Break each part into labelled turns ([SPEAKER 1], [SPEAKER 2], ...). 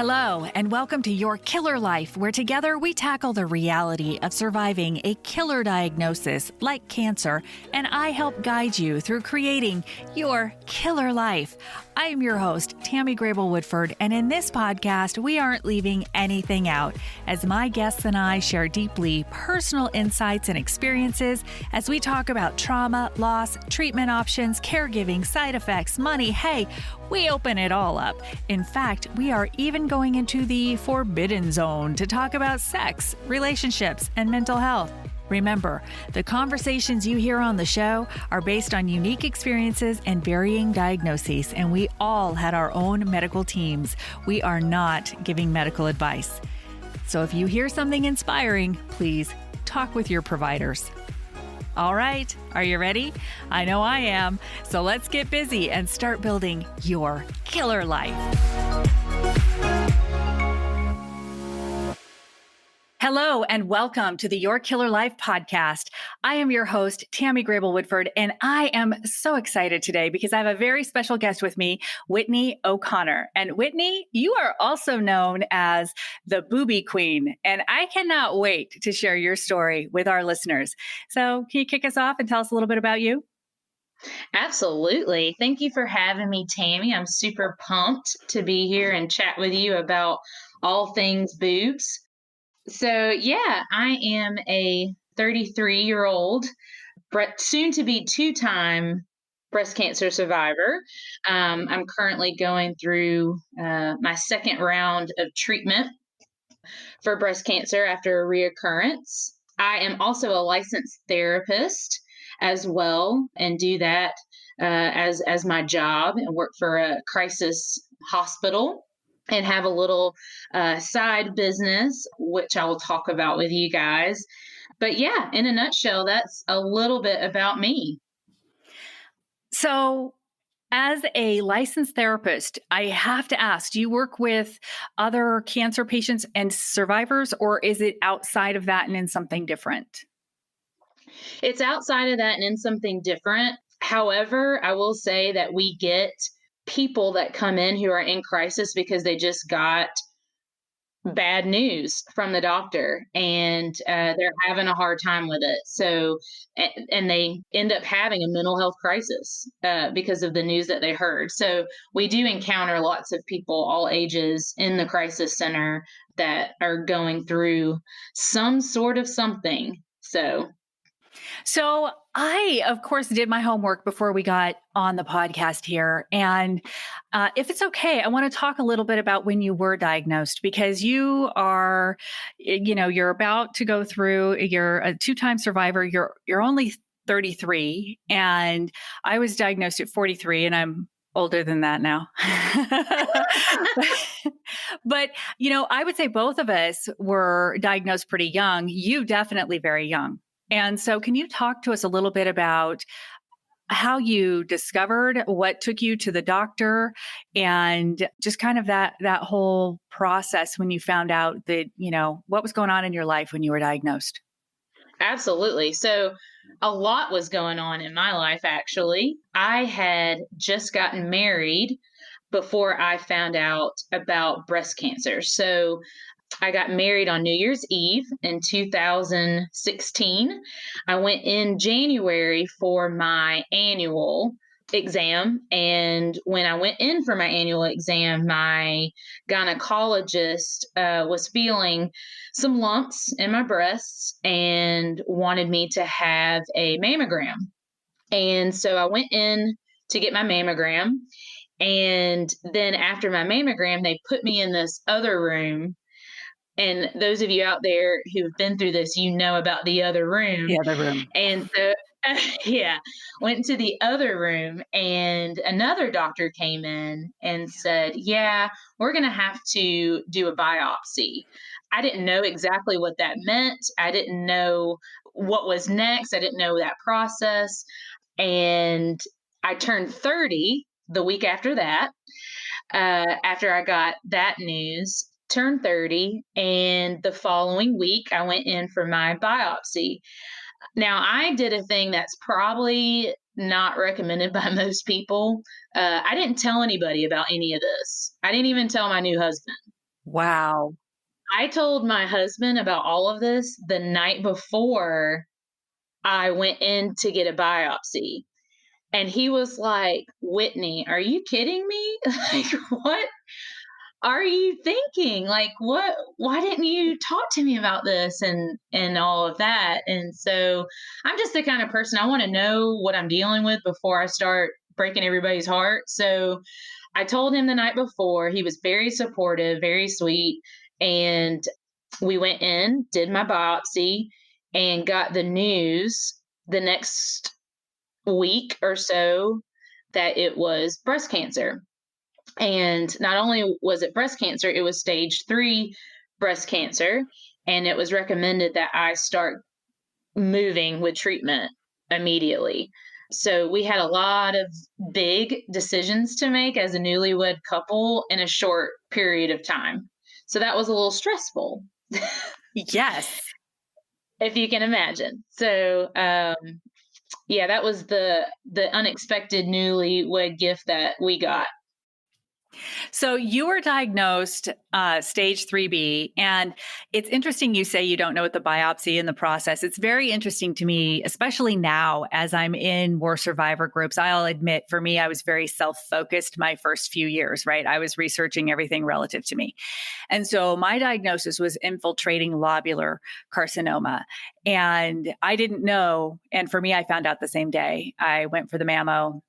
[SPEAKER 1] Hello, and welcome to Your Killer Life, where together we tackle the reality of surviving a killer diagnosis like cancer, and I help guide you through creating your killer life. I am your host, Tammey Woodford, and in this podcast, we aren't leaving anything out, as my guests and I share deeply personal insights and experiences as we talk about trauma, loss, treatment options, caregiving, side effects, money. Hey, we open it all up. In fact, we are even going into the forbidden zone to talk about sex, relationships, and mental health. Remember, the conversations you hear on the show are based on unique experiences and varying diagnoses, and we all had our own medical teams. We are not giving medical advice. So if you hear something inspiring, please talk with your providers. All right, are you ready? I know I am. So let's get busy and start building your killer life. Hello, and welcome to the Your Killer Life podcast. I am your host, Tammey Woodford, and I am so excited today because I have a very special guest with me, Whitney O'Connor. And Whitney, you are also known as the Boobie Queen, and I cannot wait to share your story with our listeners. So can you kick us off and tell us a little bit about you?
[SPEAKER 2] Absolutely. Thank you for having me, Tammey. I'm super pumped to be here and chat with you about all things boobs. So, yeah, I am a 33-year-old, soon to be two-time breast cancer survivor. I'm currently going through my second round of treatment for breast cancer after a recurrence. I am also a licensed therapist as well and do that as my job and work for a crisis hospital. And have a little side business, which I will talk about with you guys. But yeah, in a nutshell, that's a little bit about me.
[SPEAKER 1] So as a licensed therapist, I have to ask, do you work with other cancer patients and survivors, or is it outside of that and in something different?
[SPEAKER 2] It's outside of that and in something different. However, I will say that we get people that come in who are in crisis because they just got bad news from the doctor and they're having a hard time with it. So, and they end up having a mental health crisis because of the news that they heard. So we do encounter lots of people, all ages, in the crisis center that are going through some sort of something.
[SPEAKER 1] So I, of course, did my homework before we got on the podcast here. And if it's okay, I want to talk a little bit about when you were diagnosed, because you are, you're about to go through, you're a two-time survivor. You're only 33. And I was diagnosed at 43, and I'm older than that now. But, I would say both of us were diagnosed pretty young. You definitely very young. And so can you talk to us a little bit about how you discovered, what took you to the doctor, and just kind of that whole process when you found out that, what was going on in your life when you were diagnosed?
[SPEAKER 2] Absolutely. So a lot was going on in my life, actually. I had just gotten married before I found out about breast cancer. So I got married on New Year's Eve in 2016. I went in January for my annual exam. And when I went in for my annual exam, my gynecologist was feeling some lumps in my breasts and wanted me to have a mammogram. And so I went in to get my mammogram. And then after my mammogram, they put me in this other room. And those of you out there who've been through this, about the other room.
[SPEAKER 1] The other room.
[SPEAKER 2] And so, went to the other room, and another doctor came in and said, yeah, we're going to have to do a biopsy. I didn't know exactly what that meant. I didn't know what was next. I didn't know that process. And I turned 30 the week after that, after I got that news. Turned 30, and the following week I went in for my biopsy. Now, I did a thing that's probably not recommended by most people. I didn't tell anybody about any of this. I didn't even tell my new husband.
[SPEAKER 1] Wow.
[SPEAKER 2] I told my husband about all of this the night before I went in to get a biopsy. And he was like, "Whitney, are you kidding me? Like, what are you thinking? Like, why didn't you talk to me about this and all of that?" And so I'm just the kind of person, I want to know what I'm dealing with before I start breaking everybody's heart. So I told him the night before. He was very supportive, very sweet. And we went in, did my biopsy, and got the news the next week or so that it was breast cancer. And not only was it breast cancer, it was stage 3 breast cancer. And it was recommended that I start moving with treatment immediately. So we had a lot of big decisions to make as a newlywed couple in a short period of time. So that was a little stressful.
[SPEAKER 1] Yes.
[SPEAKER 2] If you can imagine. So, yeah, that was the unexpected newlywed gift that we got.
[SPEAKER 1] So you were diagnosed stage 3B, and it's interesting you say you don't know what the biopsy and the process. It's very interesting to me, especially now as I'm in more survivor groups. I'll admit, for me, I was very self-focused my first few years, right? I was researching everything relative to me. And so my diagnosis was infiltrating lobular carcinoma. And I didn't know. And for me, I found out the same day. I went for the mammo,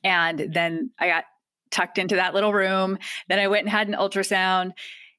[SPEAKER 1] and then I got tucked into that little room. Then I went and had an ultrasound,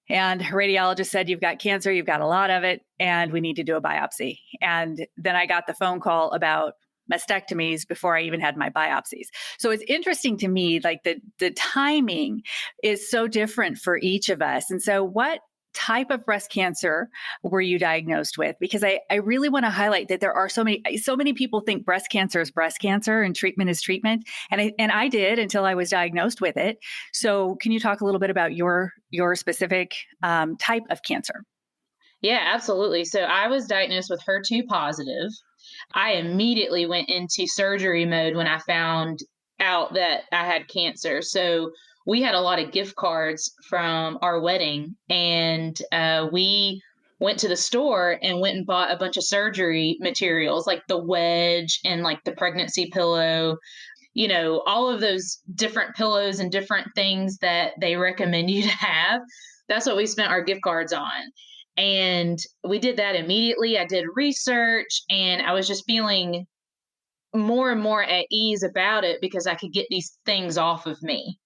[SPEAKER 1] and her radiologist said, "You've got cancer, you've got a lot of it, and we need to do a biopsy." And then I got the phone call about mastectomies before I even had my biopsies. So it's interesting to me, like the timing is so different for each of us. And so what type of breast cancer were you diagnosed with? Because I really want to highlight that there are so many people think breast cancer is breast cancer and treatment is treatment. And I did until I was diagnosed with it. So can you talk a little bit about your specific type of cancer?
[SPEAKER 2] Yeah, absolutely. So I was diagnosed with HER2 positive. I immediately went into surgery mode when I found out that I had cancer. So we had a lot of gift cards from our wedding, and we went to the store and went and bought a bunch of surgery materials like the wedge and like the pregnancy pillow, all of those different pillows and different things that they recommend you to have. That's what we spent our gift cards on. And we did that immediately. I did research, and I was just feeling more and more at ease about it because I could get these things off of me,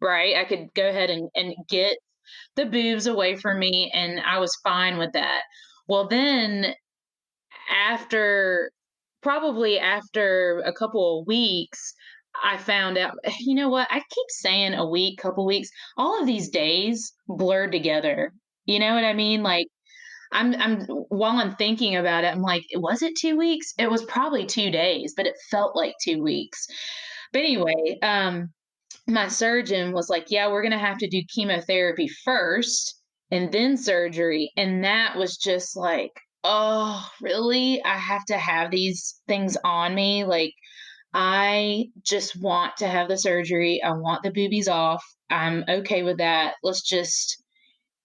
[SPEAKER 2] right? I could go ahead and get the boobs away from me, and I was fine with that. Well, then after probably after a couple of weeks, I found out, you know what? I keep saying a week, couple weeks, all of these days blurred together. You know what I mean? Like I'm while I'm thinking about it, I'm like, was it 2 weeks? It was probably 2 days, but it felt like 2 weeks. But anyway, my surgeon was like, "Yeah, we're gonna have to do chemotherapy first and then surgery." And that was just like, "Oh, really? I have to have these things on me? Like, I just want to have the surgery. I want the boobies off. I'm okay with that. Let's just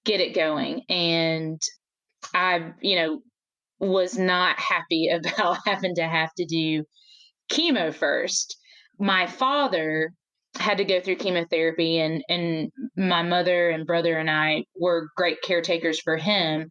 [SPEAKER 2] get it going." And I, was not happy about having to have to do chemo first. My father had to go through chemotherapy, and my mother and brother and I were great caretakers for him.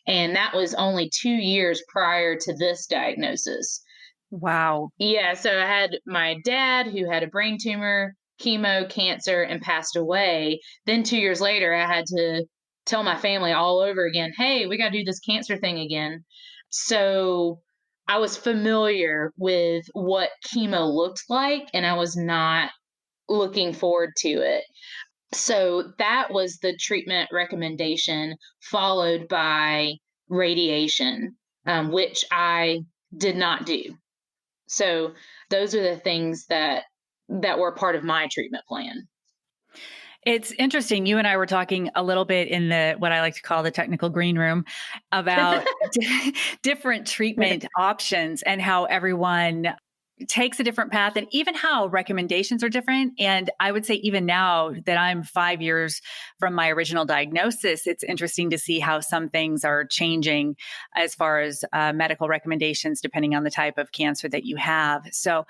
[SPEAKER 2] And that was only 2 years prior to this diagnosis.
[SPEAKER 1] Wow.
[SPEAKER 2] Yeah, so I had my dad who had a brain tumor, chemo, cancer, and passed away. Then 2 years later, I had to tell my family all over again, "Hey, we got to do this cancer thing again." So I was familiar with what chemo looked like, and I was not looking forward to it. So that was the treatment recommendation, followed by radiation, which I did not do. So those are the things that were part of my treatment plan.
[SPEAKER 1] It's interesting. You and I were talking a little bit in the what I like to call the technical green room about different treatment options and how everyone takes a different path, and even how recommendations are different. And I would say even now that I'm 5 years from my original diagnosis, it's interesting to see how some things are changing as far as medical recommendations, depending on the type of cancer that you have. So,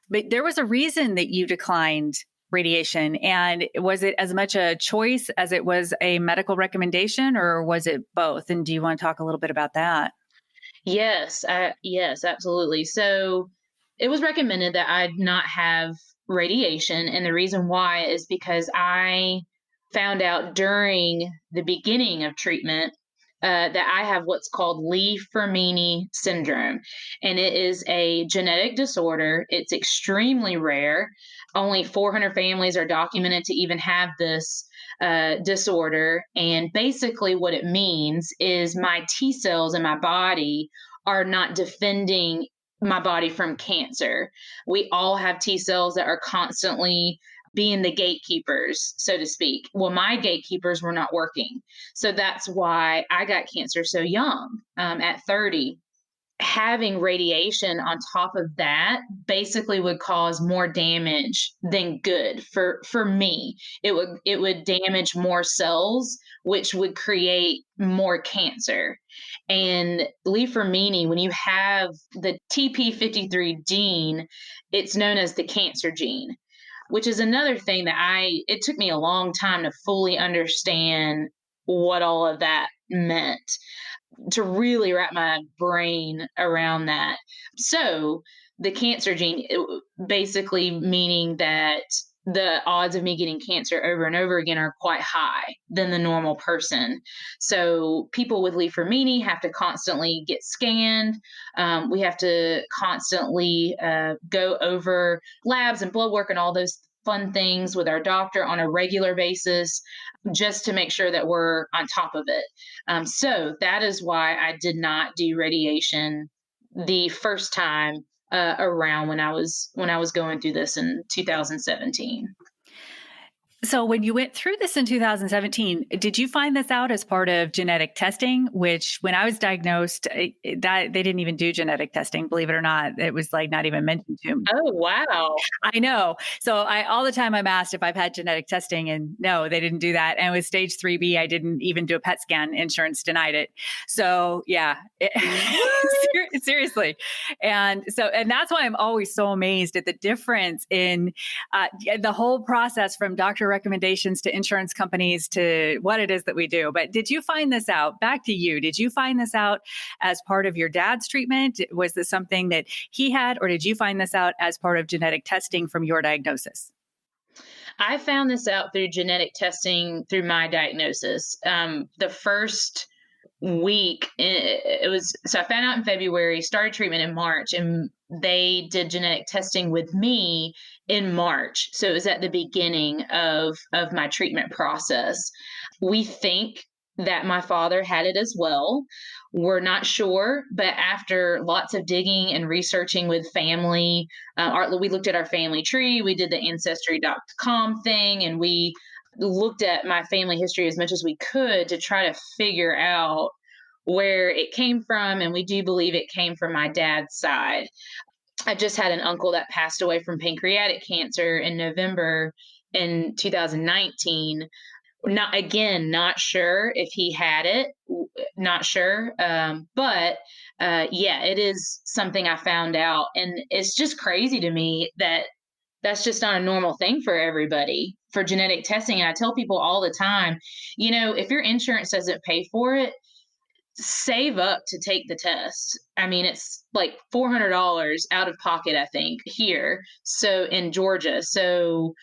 [SPEAKER 1] but there was a reason that you declined radiation. And was it as much a choice as it was a medical recommendation, or was it both? And do you want to talk a little bit about that?
[SPEAKER 2] Yes, absolutely. So it was recommended that I not have radiation, and the reason why is because I found out during the beginning of treatment that I have what's called Lee-Fermini syndrome, and it is a genetic disorder. It's extremely rare. Only 400 families are documented to even have this disorder. And basically, what it means is my T cells in my body are not defending my body from cancer. We all have T cells that are constantly being the gatekeepers, so to speak. Well, my gatekeepers were not working. So that's why I got cancer so young, at 30. Having radiation on top of that basically would cause more damage than good for me. It would damage more cells, which would create more cancer. And Lee-Fermini, when you have the TP53 gene, it's known as the cancer gene, which is another thing that it took me a long time to fully understand what all of that meant, to really wrap my brain around that. So the cancer gene, basically meaning that the odds of me getting cancer over and over again are quite high than the normal person. So people with Lee-Fermini have to constantly get scanned. We have to constantly go over labs and blood work and all those fun things with our doctor on a regular basis, just to make sure that we're on top of it. So that is why I did not do radiation the first time around when I was going through this in 2017.
[SPEAKER 1] So when you went through this in 2017, did you find this out as part of genetic testing? Which, when I was diagnosed, that they didn't even do genetic testing, believe it or not. It was like not even mentioned to me.
[SPEAKER 2] Oh, wow.
[SPEAKER 1] I know. So all the time I'm asked if I've had genetic testing, and no, they didn't do that. And with stage 3B, I didn't even do a PET scan. Insurance denied it. So yeah, seriously. And that's why I'm always so amazed at the difference in the whole process, from doctor recommendations to insurance companies to what it is that we do. But did you find this out? Back to you. Did you find this out as part of your dad's treatment? Was this something that he had, or did you find this out as part of genetic testing from your diagnosis?
[SPEAKER 2] I found this out through genetic testing through my diagnosis. The first week, so I found out in February, started treatment in March, and they did genetic testing with me in March. So it was at the beginning of my treatment process. We think that my father had it as well. We're not sure, but after lots of digging and researching with family, we looked at our family tree, we did the ancestry.com thing, and we looked at my family history as much as we could to try to figure out where it came from. And we do believe it came from my dad's side. I just had an uncle that passed away from pancreatic cancer in November in 2019. Not sure if he had it, not sure. But yeah, it is something I found out. And it's just crazy to me that that's just not a normal thing for everybody for genetic testing. And I tell people all the time, if your insurance doesn't pay for it, save up to take the test. I mean, it's like $400 out of pocket, I think, here. So in Georgia. So,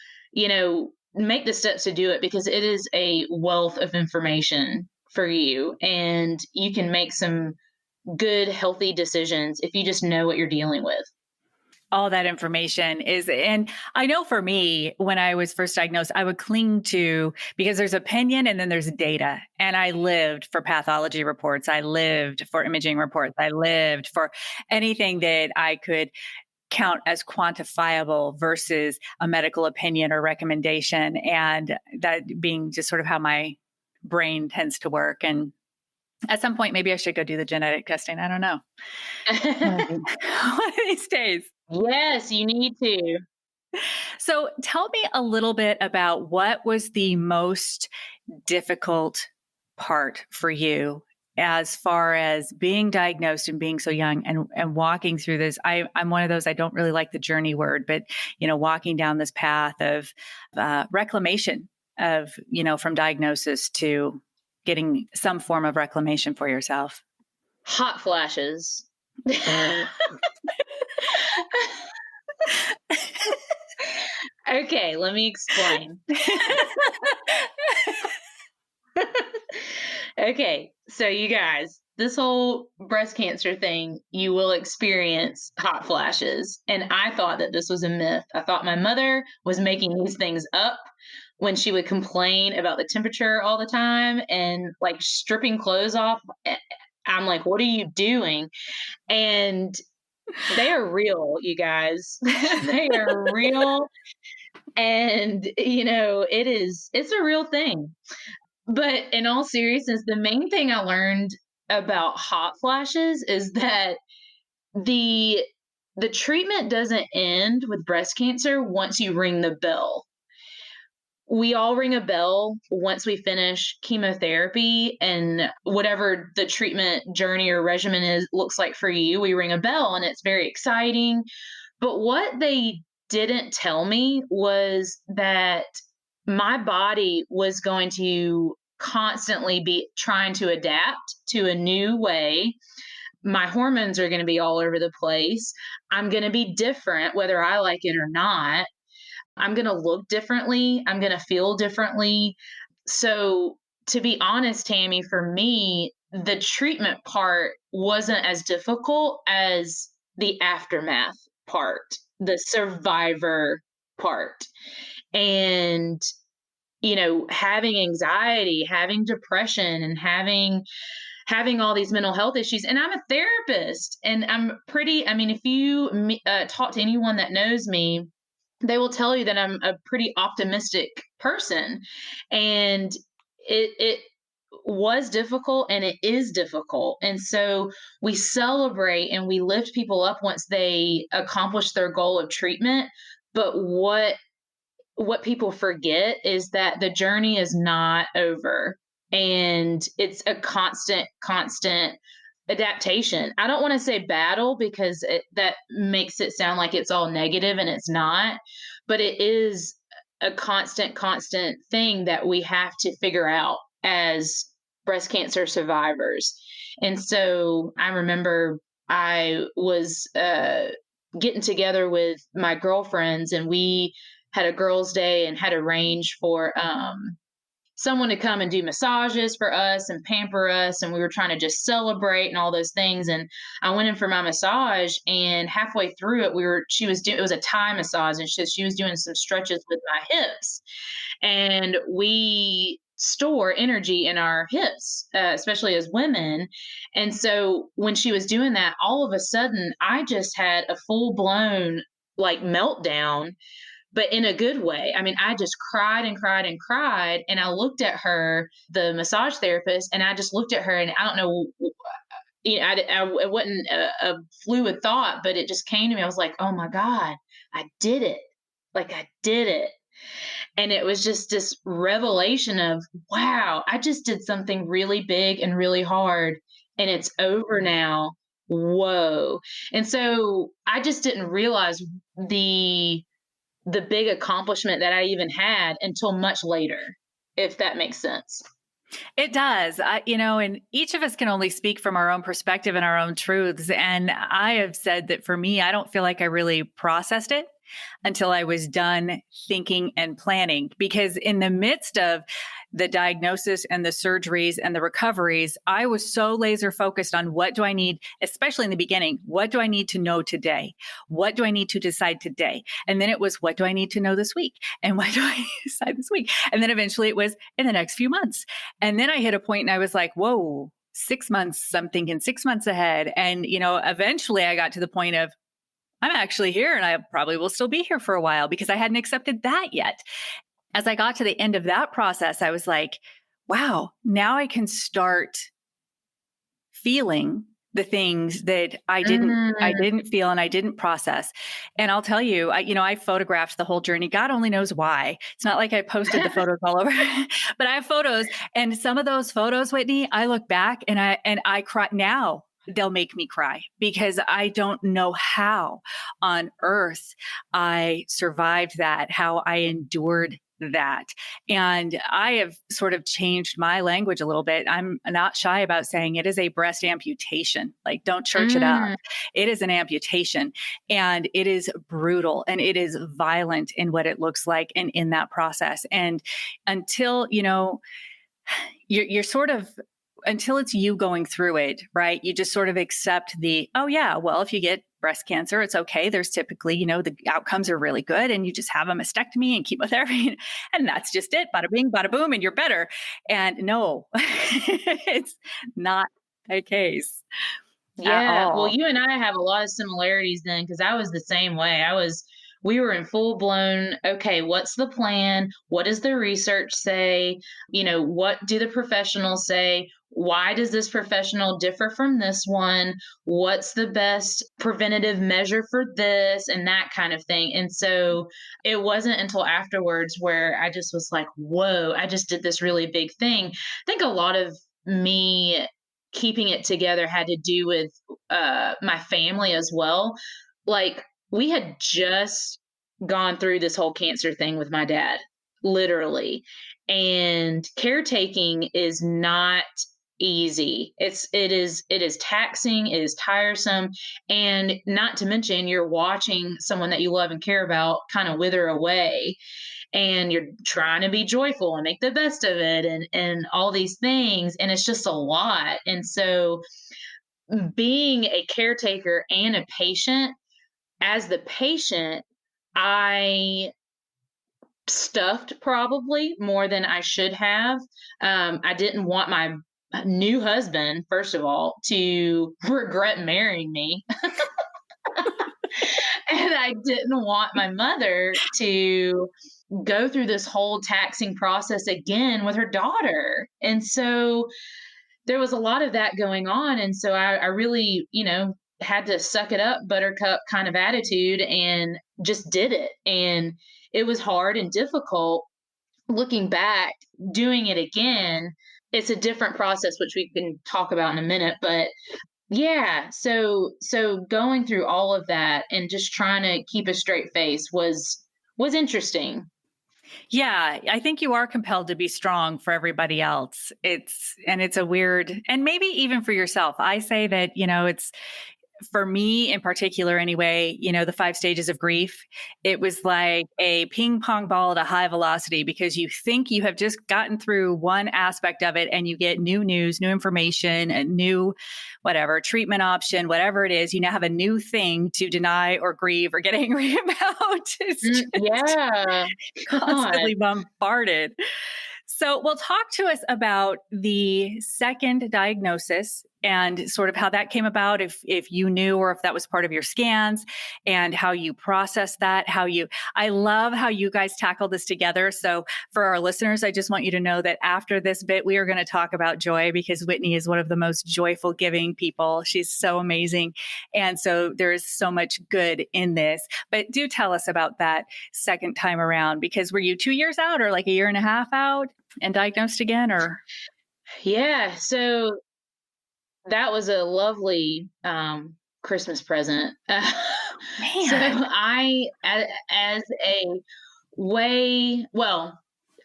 [SPEAKER 2] make the steps to do it, because it is a wealth of information for you, and you can make some good, healthy decisions if you just know what you're dealing with.
[SPEAKER 1] All that information is, and I know for me, when I was first diagnosed, I would cling to, because there's opinion and then there's data. And I lived for pathology reports. I lived for imaging reports. I lived for anything that I could count as quantifiable versus a medical opinion or recommendation. And that being just sort of how my brain tends to work. And at some point, maybe I should go do the genetic testing. I don't know. One of these days.
[SPEAKER 2] Yes, you need to.
[SPEAKER 1] So tell me a little bit about what was the most difficult part for you as far as being diagnosed and being so young and walking through this. I'm one of those, I don't really like the journey word, but, walking down this path of reclamation of, from diagnosis to getting some form of reclamation for yourself.
[SPEAKER 2] Hot flashes. Okay, let me explain. Okay, so you guys, this whole breast cancer thing, you will experience hot flashes. And I thought that this was a myth. I thought my mother was making these things up when she would complain about the temperature all the time and like stripping clothes off. I'm like, what are you doing? And they are real, you guys. They are real. And, it's a real thing. But in all seriousness, the main thing I learned about hot flashes is that the the treatment doesn't end with breast cancer once you ring the bell. We all ring a bell once we finish chemotherapy and whatever the treatment journey or regimen is looks like for you, we ring a bell and it's very exciting. But what they didn't tell me was that my body was going to constantly be trying to adapt to a new way. My hormones are going to be all over the place. I'm going to be different, whether I like it or not. I'm going to look differently. I'm going to feel differently. So, to be honest, Tammey, for me, the treatment part wasn't as difficult as the aftermath part, the survivor part. And, having anxiety, having depression, and having all these mental health issues. And I'm a therapist, and I mean, if you talk to anyone that knows me, they will tell you that I'm a pretty optimistic person. And it was difficult and it is difficult. And so we celebrate and we lift people up once they accomplish their goal of treatment. But what people forget is that the journey is not over, and it's a constant adaptation. I don't want to say battle because that makes it sound like it's all negative, and it's not, but it is a constant thing that we have to figure out as breast cancer survivors. And so I remember I was getting together with my girlfriends, and we had a girls' day and had arranged for someone to come and do massages for us and pamper us. And we were trying to just celebrate and all those things. And I went in for my massage, and halfway through it, it was a Thai massage, and she was doing some stretches with my hips. And we store energy in our hips, especially as women. And so when she was doing that, all of a sudden, I just had a full blown like meltdown, but in a good way. I mean, I just cried and cried and cried. And I looked at her, the massage therapist, and I just looked at her, and I don't know, it wasn't a fluid thought, but it just came to me. I was like, oh my God, I did it. Like, I did it. And it was just this revelation of, wow, I just did something really big and really hard, and it's over now. Whoa. And so I just didn't realize the big accomplishment that I even had until much later, if that makes sense.
[SPEAKER 1] It does. And each of us can only speak from our own perspective and our own truths. And I have said that for me, I don't feel like I really processed it until I was done thinking and planning, because in the midst of the diagnosis and the surgeries and the recoveries, I was so laser focused on what do I need, especially in the beginning, what do I need to know today? What do I need to decide today? And then it was, what do I need to know this week? And what do I decide this week? And then eventually it was in the next few months. And then I hit a point and I was like, whoa, 6 months, I'm thinking 6 months ahead. And, eventually I got to the point of, I'm actually here and I probably will still be here for a while, because I hadn't accepted that yet. As I got to the end of that process, I was like, wow, now I can start feeling the things that I
[SPEAKER 2] Mm.
[SPEAKER 1] didn't feel and I didn't process. And I'll tell you, I photographed the whole journey. God only knows why. It's not like I posted the photos all over, but I have photos, and some of those photos, Whitney, I look back and I cry now. They'll make me cry because I don't know how on earth I survived that, how I endured that. And I have sort of changed my language a little bit. I'm not shy about saying it is a breast amputation. Like, don't church it up.
[SPEAKER 2] Mm.
[SPEAKER 1] It is an amputation, and it is brutal and it is violent in what it looks like and in that process. And until, you're sort of, until it's you going through it, right? You just sort of accept oh yeah, well, if you get breast cancer, it's okay. There's typically, the outcomes are really good, and you just have a mastectomy and chemotherapy, and that's just it. Bada bing, bada boom, and you're better. And no, it's not a case at
[SPEAKER 2] Yeah. Well,
[SPEAKER 1] all.
[SPEAKER 2] you and I have a lot of similarities then, because I was the same way. We were in full blown, okay, what's the plan? What does the research say? What do the professionals say? Why does this professional differ from this one? What's the best preventative measure for this and that kind of thing? And so it wasn't until afterwards where I just was like, whoa, I just did this really big thing. I think a lot of me keeping it together had to do with my family as well. Like, we had just gone through this whole cancer thing with my dad, literally. And caretaking is not easy. It is taxing, it is tiresome, and not to mention you're watching someone that you love and care about kind of wither away, and you're trying to be joyful and make the best of it, and all these things, and it's just a lot. And so being a caretaker and a patient, as the patient, I stuffed probably more than I should have. I didn't want my new husband, first of all, to regret marrying me. And I didn't want my mother to go through this whole taxing process again with her daughter. And so there was a lot of that going on. And so I really, had to suck it up, buttercup kind of attitude, and just did it. And it was hard and difficult. Looking back, doing it again, it's a different process, which we can talk about in a minute. But yeah, so going through all of that and just trying to keep a straight face was interesting.
[SPEAKER 1] Yeah, I think you are compelled to be strong for everybody else. It's a weird, and maybe even for yourself. I say that, it's for me in particular anyway, the 5 stages of grief. It was like a ping pong ball at a high velocity, because you think you have just gotten through one aspect of it and you get new news, new information, a new whatever treatment option, whatever it is. You now have a new thing to deny or grieve or get angry about. It's just
[SPEAKER 2] Yeah. God.
[SPEAKER 1] constantly bombarded. So, well, talk to us about the second diagnosis and sort of how that came about, if you knew or if that was part of your scans, and how you processed that, I love how you guys tackled this together. So for our listeners, I just want you to know that after this bit, we are going to talk about joy, because Whitney is one of the most joyful giving people. She's so amazing. And so there is so much good in this. But do tell us about that second time around, because were you 2 years out or like a year and a half out and diagnosed again, or?
[SPEAKER 2] Yeah, so that was a lovely Christmas present. So
[SPEAKER 1] Man.
[SPEAKER 2] as a way, well,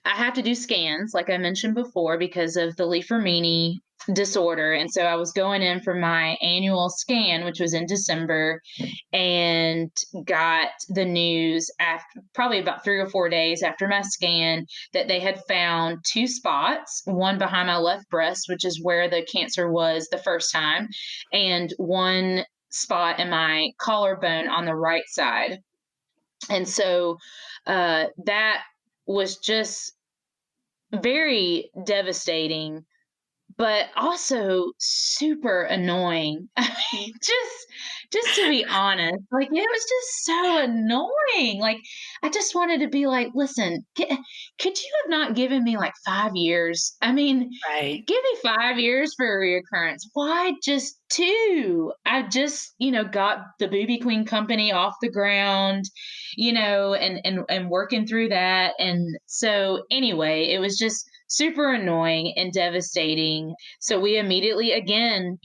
[SPEAKER 2] I have to do scans, like I mentioned before, because of the Leaf-Fermini disorder. And so I was going in for my annual scan, which was in December, and got the news after probably about 3 or 4 days after my scan that they had found 2 spots, one behind my left breast, which is where the cancer was the first time, and one spot in my collarbone on the right side. And so that was just very devastating, but also super annoying. I mean, just to be honest, like, it was just so annoying. Like, I just wanted to be like, "Listen, could you have not given me, like, 5 years? I mean,
[SPEAKER 1] Right.
[SPEAKER 2] give me 5 years for a recurrence. Why just 2?" I just, got the Boobie Queen company off the ground, and working through that, and so, anyway, it was just super annoying and devastating. So we immediately again,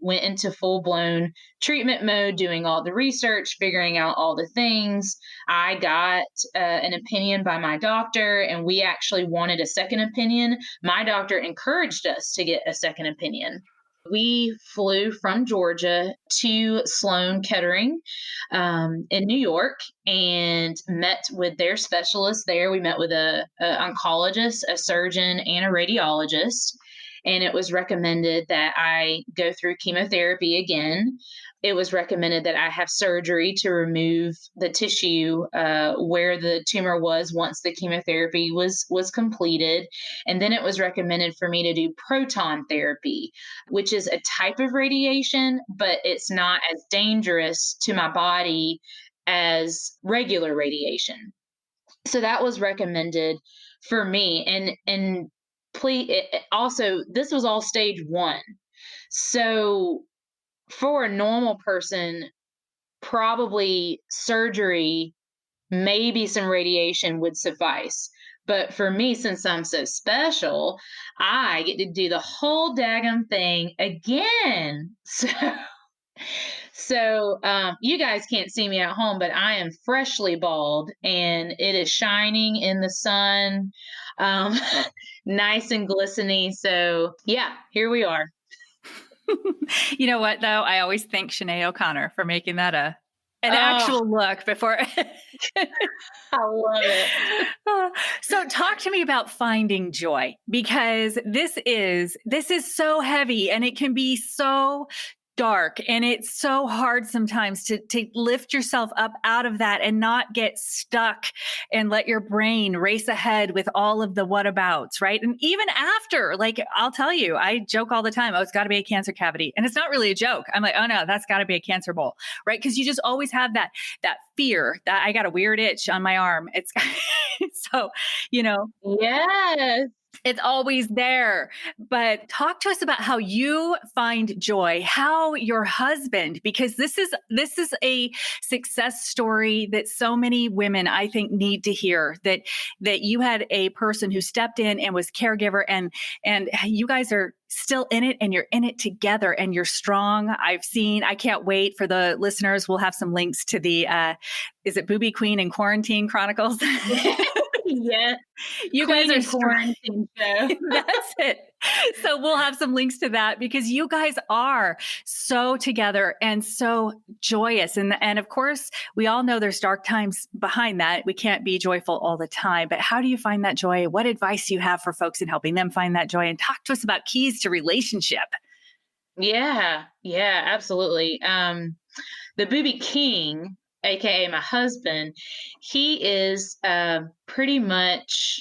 [SPEAKER 2] went into full blown treatment mode, doing all the research, figuring out all the things. I got an opinion by my doctor, and we actually wanted a second opinion. My doctor encouraged us to get a second opinion. We flew from Georgia to Sloan Kettering in New York and met with their specialists there. We met with a oncologist, a surgeon, and a radiologist. And it was recommended that I go through chemotherapy again. It was recommended that I have surgery to remove the tissue where the tumor was once the chemotherapy was completed, and then it was recommended for me to do proton therapy, which is a type of radiation, but it's not as dangerous to my body as regular radiation. So that was recommended for me, and please, also this was all stage one. So for a normal person, probably surgery, maybe some radiation would suffice. But for me, since I'm so special, I get to do the whole daggum thing again. So you guys can't see me at home, but I am freshly bald and it is shining in the sun, um, nice and glistening. So yeah, here we are.
[SPEAKER 1] You know what, though? I always thank Sinead O'Connor for making that an
[SPEAKER 2] Oh,
[SPEAKER 1] actual look before.
[SPEAKER 2] I love it.
[SPEAKER 1] So talk to me about finding joy, because this is so heavy and it can be so dark, and it's so hard sometimes to lift yourself up out of that and not get stuck and let your brain race ahead with all of the whatabouts, right? And even after, like, I'll tell you, I joke all the time, oh, it's got to be a cancer cavity. And it's not really a joke. I'm like, oh no, that's got to be a cancer bowl, right? Because you just always have that fear that I got a weird itch on my arm. It's so, you know,
[SPEAKER 2] Yes.
[SPEAKER 1] it's always there. But talk to us about how you find joy, how your husband, because this is a success story that so many women, I think, need to hear, that you had a person who stepped in and was caregiver, and you guys are still in it, and you're in it together, and you're strong. I can't wait for the listeners. We'll have some links to the is it Boobie Queen and Quarantine Chronicles?
[SPEAKER 2] Yes.
[SPEAKER 1] You
[SPEAKER 2] Queen
[SPEAKER 1] guys are
[SPEAKER 2] and
[SPEAKER 1] strong.
[SPEAKER 2] quarantine show.
[SPEAKER 1] That's it. So we'll have some links to that, because you guys are so together and so joyous. And of course, we all know there's dark times behind that. We can't be joyful all the time. But how do you find that joy? What advice do you have for folks in helping them find that joy? And talk to us about keys to relationship.
[SPEAKER 2] Yeah, yeah, absolutely. The Boobie King, aka my husband, he is pretty much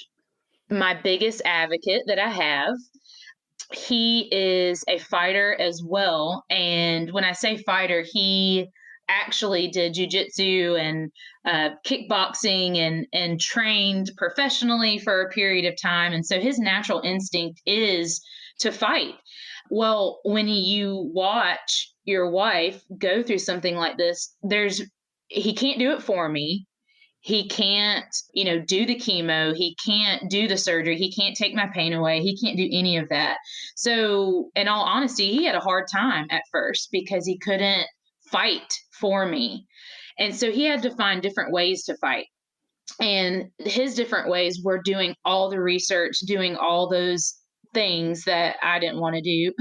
[SPEAKER 2] my biggest advocate that I have. He is a fighter as well. And when I say fighter, he actually did jujitsu and kickboxing and trained professionally for a period of time. And so his natural instinct is to fight. Well, when you watch your wife go through something like this, he can't do it for me. He can't, do the chemo. He can't do the surgery. He can't take my pain away. He can't do any of that. So, in all honesty, he had a hard time at first because he couldn't fight for me. And so he had to find different ways to fight. And his different ways were doing all the research, doing all those things that I didn't want to do,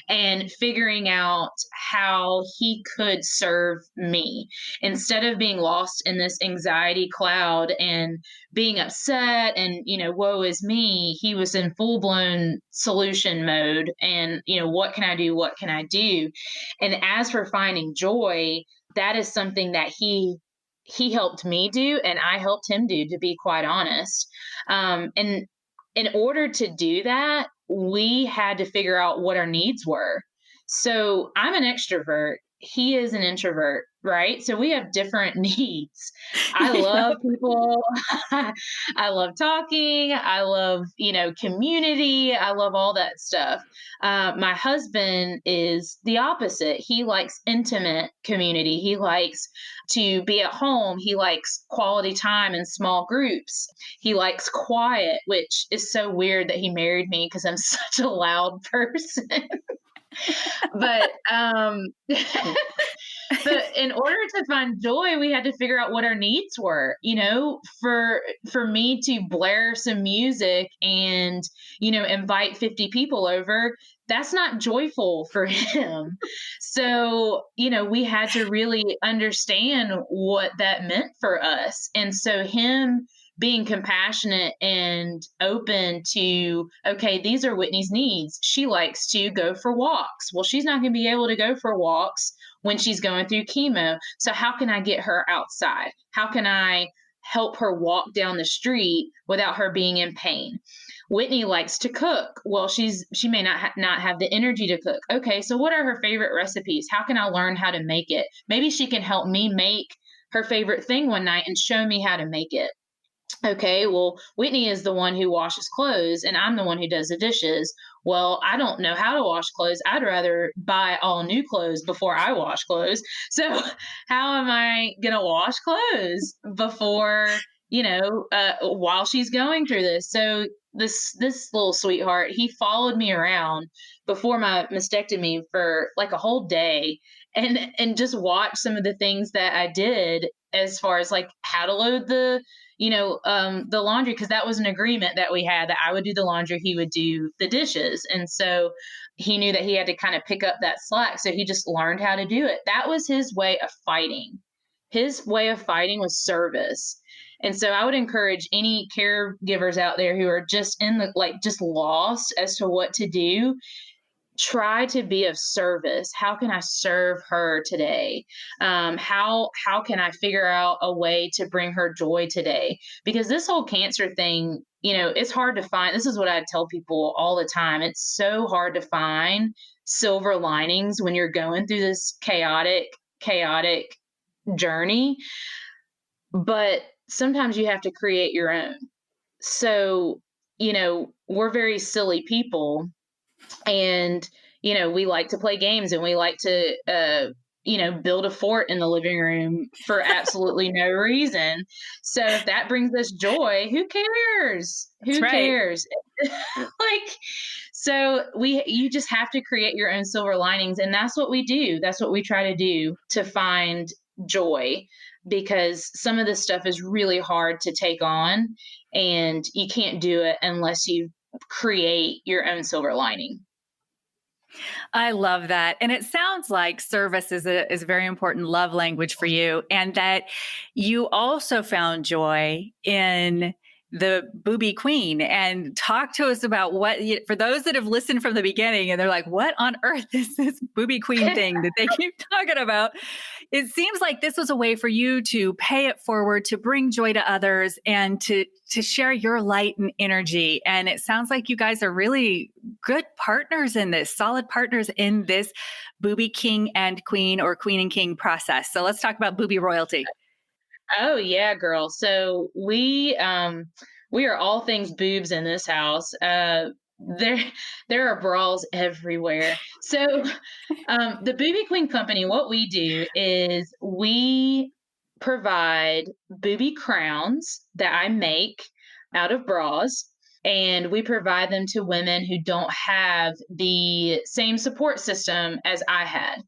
[SPEAKER 2] and figuring out how he could serve me instead of being lost in this anxiety cloud and being upset and, woe is me. He was in full blown solution mode and, what can I do? What can I do? And as for finding joy, that is something that he helped me do and I helped him do, to be quite honest. And in order to do that, we had to figure out what our needs were. So I'm an extrovert. He is an introvert, right? So we have different needs. I
[SPEAKER 1] Yeah.
[SPEAKER 2] love people. I love talking. I love, community. I love all that stuff. My husband is the opposite. He likes intimate community. He likes to be at home. He likes quality time in small groups. He likes quiet, which is so weird that he married me because I'm such a loud person. But but in order to find joy, we had to figure out what our needs were. For me to blare some music and invite 50 people over, that's not joyful for him. So we had to really understand what that meant for us. And so him being compassionate and open to, okay, these are Whitney's needs. She likes to go for walks. Well, she's not going to be able to go for walks when she's going through chemo. So how can I get her outside? How can I help her walk down the street without her being in pain? Whitney likes to cook. Well, she may not have the energy to cook. Okay, so what are her favorite recipes? How can I learn how to make it? Maybe she can help me make her favorite thing one night and show me how to make it. Okay, well, Whitney is the one who washes clothes and I'm the one who does the dishes. Well, I don't know how to wash clothes. I'd rather buy all new clothes before I wash clothes. So, how am I going to wash clothes before, while she's going through this? So, this little sweetheart, he followed me around before my mastectomy for like a whole day and just watched some of the things that I did as far as like how to load the laundry, because that was an agreement that we had that I would do the laundry, he would do the dishes. And so he knew that he had to kind of pick up that slack. So he just learned how to do it. That was his way of fighting. His way of fighting was service. And so I would encourage any caregivers out there who are just just lost as to what to do. Try to be of service. How can I serve her today? How can I figure out a way to bring her joy today? Because this whole cancer thing, it's hard to find. This is what I tell people all the time. It's so hard to find silver linings when you're going through this chaotic journey. But sometimes you have to create your own. So, we're very silly people, and we like to play games and we like to build a fort in the living room for absolutely no reason. So if that brings us joy, who cares?
[SPEAKER 1] That's
[SPEAKER 2] Who
[SPEAKER 1] right.
[SPEAKER 2] cares? Like, so you just have to create your own silver linings, and that's what we do. That's what we try to do to find joy, because some of this stuff is really hard to take on, and you can't do it unless you create your own silver lining.
[SPEAKER 1] I love that. And it sounds like service is a very important love language for you, and that you also found joy in the Boobie Queen. And talk to us about for those that have listened from the beginning and they're like, what on earth is this Boobie Queen thing that they keep talking about? It seems like this was a way for you to pay it forward, to bring joy to others, and to share your light and energy. And it sounds like you guys are really good partners in this, solid partners in this Boobie King and Queen, or Queen and King process. So let's talk about Boobie royalty.
[SPEAKER 2] Oh yeah, girl. So we are all things boobs in this house. There there are bras everywhere. So the Boobie Queen Company, what we do is we provide Boobie Crowns that I make out of bras, and we provide them to women who don't have the same support system as I had.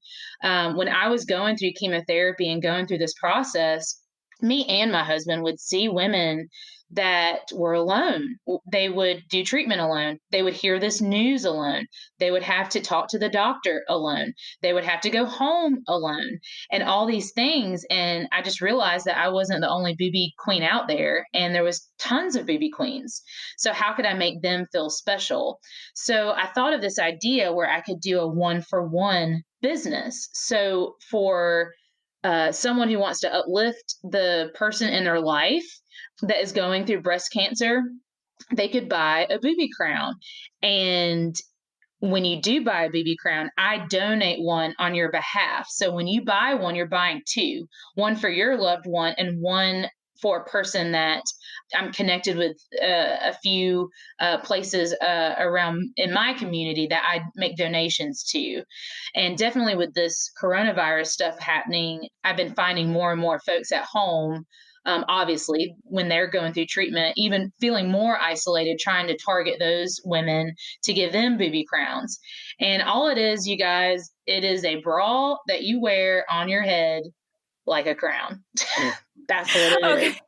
[SPEAKER 2] When I was going through chemotherapy and going through this process, me and my husband would see women that were alone. They would do treatment alone. They would hear this news alone. They would have to talk to the doctor alone. They would have to go home alone, and all these things. And I just realized that I wasn't the only Boobie Queen out there, and there was tons of Boobie Queens. So how could I make them feel special? So I thought of this idea where I could do a 1-for-1 business. So for someone who wants to uplift the person in their life that is going through breast cancer, they could buy a Boobie Crown. And when you do buy a Boobie Crown, I donate one on your behalf. So when you buy one, you're buying two, one for your loved one and one for a person that I'm connected with, a few places around in my community that I make donations to. And definitely with this coronavirus stuff happening, I've been finding more and more folks at home, obviously, when they're going through treatment, even feeling more isolated, trying to target those women to give them Boobie Crowns. And all it is, you guys, it is a bra that you wear on your head like a crown. That's what it is.
[SPEAKER 1] Okay.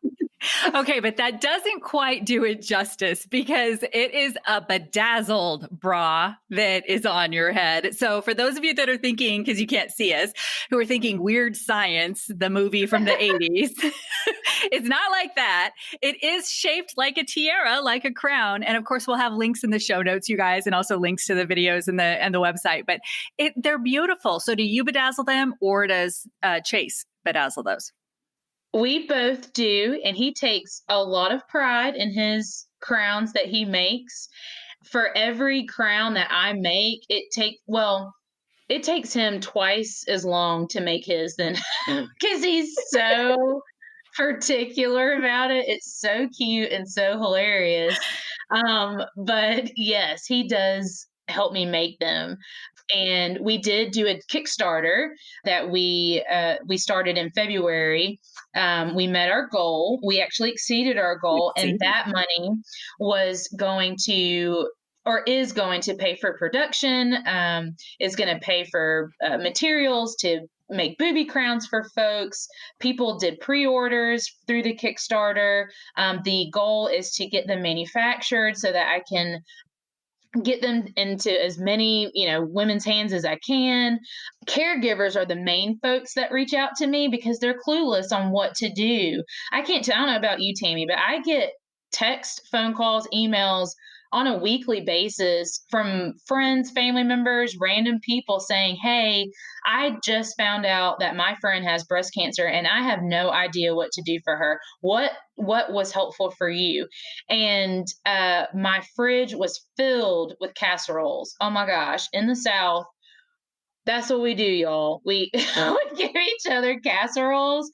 [SPEAKER 1] Okay, but that doesn't quite do it justice because it is a bedazzled bra that is on your head. So for those of you that are thinking, because you can't see us, who are thinking Weird Science, the movie from the 80s, it's not like that. It is shaped like a tiara, like a crown. And of course, we'll have links in the show notes, you guys, and also links to the videos and the website. But they're beautiful. So do you bedazzle them or does Chase bedazzle those?
[SPEAKER 2] We both do, and he takes a lot of pride in his crowns that he makes. For every crown that I make, it takes him twice as long to make his than because he's so particular about it. It's so cute and so hilarious. But yes, he does help me make them. And we did do a Kickstarter that we started in February. We met our goal. We actually exceeded our goal, and that money was going to or is going to pay for production, is going to pay for materials to make Boobie Crowns for folks. People did pre-orders through the Kickstarter. The goal is to get them manufactured so that I can get them into as many, women's hands as I can. Caregivers are the main folks that reach out to me because they're clueless on what to do. I don't know about you, Tammey, but I get text, phone calls, emails on a weekly basis from friends, family members, random people saying, hey, I just found out that my friend has breast cancer and I have no idea what to do for her. What was helpful for you? And my fridge was filled with casseroles. Oh my gosh. In the South, that's what we do, y'all. We give each other casseroles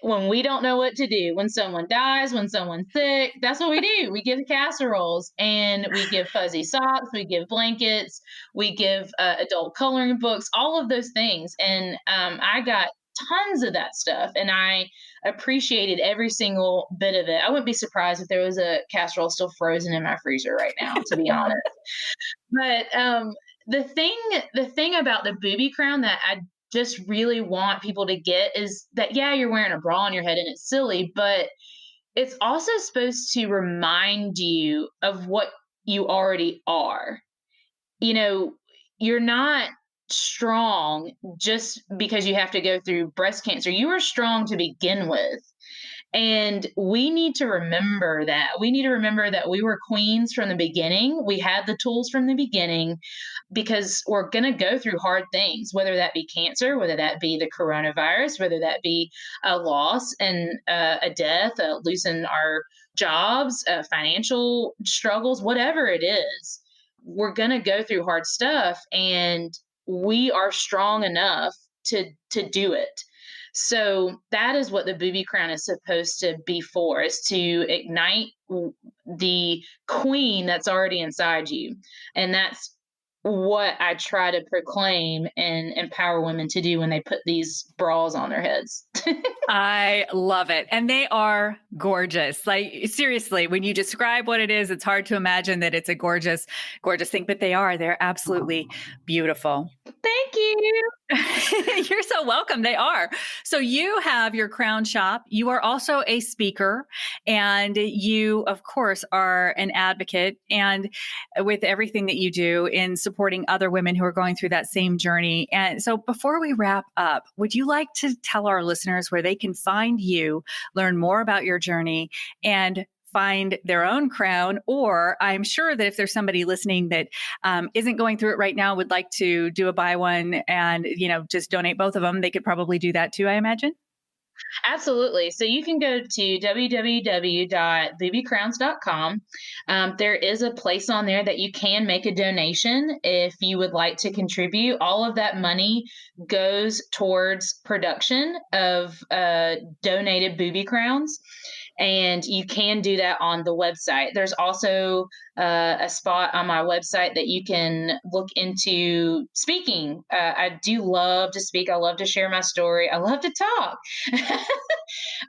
[SPEAKER 2] when we don't know what to do, when someone dies, when someone's sick. That's what we do. We give casseroles, and we give fuzzy socks, we give blankets, we give adult coloring books, all of those things. And I got tons of that stuff, and I appreciated every single bit of it. I wouldn't be surprised if there was a casserole still frozen in my freezer right now, to be honest. But the thing about the Boobie Crown that I just really want people to get is that, yeah, you're wearing a bra on your head and it's silly, but it's also supposed to remind you of what you already are. You're not strong just because you have to go through breast cancer. You are strong to begin with. And we need to remember that. We need to remember that we were queens from the beginning. We had the tools from the beginning because we're going to go through hard things, whether that be cancer, whether that be the coronavirus, whether that be a loss and a death, losing our jobs, financial struggles, whatever it is. We're going to go through hard stuff, and we are strong enough to do it. So that is what the Boobie Crown is supposed to be for, is to ignite the queen that's already inside you. And that's what I try to proclaim and empower women to do when they put these bras on their heads.
[SPEAKER 1] I love it. And they are gorgeous. Like, seriously, when you describe what it is, it's hard to imagine that it's a gorgeous, gorgeous thing, but they're absolutely beautiful.
[SPEAKER 2] Thank you.
[SPEAKER 1] You're so welcome. They are. So you have your crown shop. You are also a speaker, and you, of course, are an advocate, and with everything that you do in supporting other women who are going through that same journey. And so before we wrap up, would you like to tell our listeners where they can find you, learn more about your journey, and find their own crown? Or I'm sure that if there's somebody listening that isn't going through it right now, would like to do a buy one and, just donate both of them, they could probably do that too, I imagine.
[SPEAKER 2] Absolutely. So you can go to www.boobiecrowns.com. There is a place on there that you can make a donation if you would like to contribute. All of that money goes towards production of donated Boobie Crowns. And you can do that on the website. There's also a spot on my website that you can look into speaking. I do love to speak. I love to share my story. I love to talk.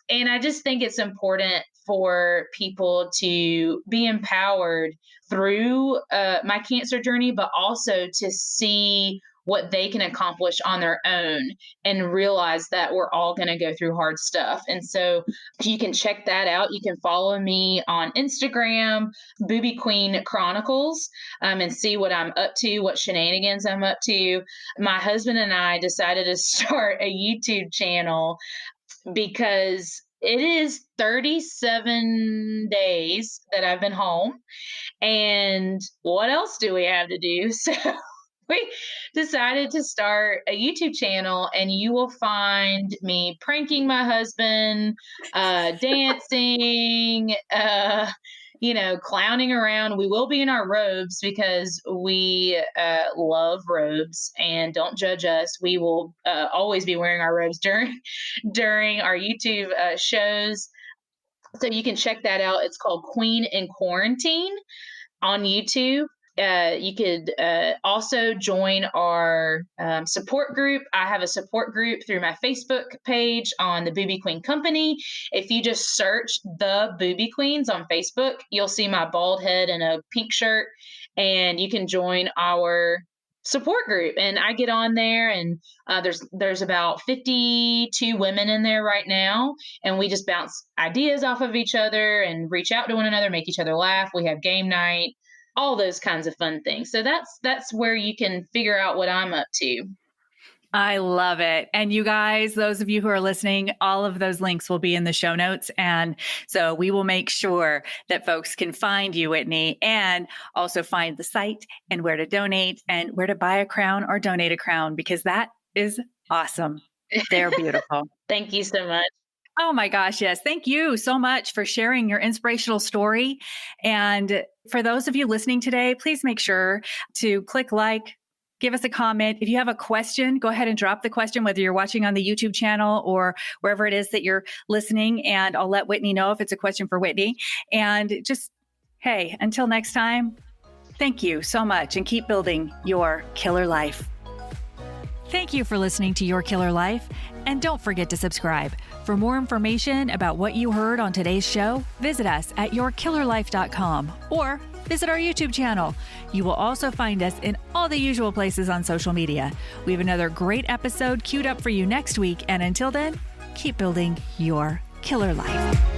[SPEAKER 2] And I just think it's important for people to be empowered through my cancer journey, but also to see what they can accomplish on their own and realize that we're all going to go through hard stuff. And so you can check that out. You can follow me on Instagram, Boobie Queen Chronicles, and see what I'm up to, what shenanigans I'm up to. My husband and I decided to start a YouTube channel because it is 37 days that I've been home. And what else do we have to do? So we decided to start a YouTube channel, and you will find me pranking my husband, dancing, clowning around. We will be in our robes because we love robes, and don't judge us. We will always be wearing our robes during our YouTube shows. So you can check that out. It's called Queen in Quarantine on YouTube. You could also join our support group. I have a support group through my Facebook page on the Boobie Queen Company. If you just search the Boobie Queens on Facebook, you'll see my bald head and a pink shirt, and you can join our support group. And I get on there, and there's about 52 women in there right now, and we just bounce ideas off of each other and reach out to one another, make each other laugh. We have game night, all those kinds of fun things. So that's where you can figure out what I'm up to.
[SPEAKER 1] I love it. And you guys, those of you who are listening, all of those links will be in the show notes. And so we will make sure that folks can find you, Whitney, and also find the site and where to donate and where to buy a crown or donate a crown, because that is awesome. They're beautiful.
[SPEAKER 2] Thank you so much.
[SPEAKER 1] Oh my gosh, yes. Thank you so much for sharing your inspirational story. And for those of you listening today, please make sure to click like, give us a comment. If you have a question, go ahead and drop the question, whether you're watching on the YouTube channel or wherever it is that you're listening. And I'll let Whitney know if it's a question for Whitney. And just, hey, until next time, thank you so much, and keep building your killer life. Thank you for listening to Your Killer Life, and don't forget to subscribe. For more information about what you heard on today's show, visit us at yourkillerlife.com or visit our YouTube channel. You will also find us in all the usual places on social media. We have another great episode queued up for you next week, and until then, keep building your killer life.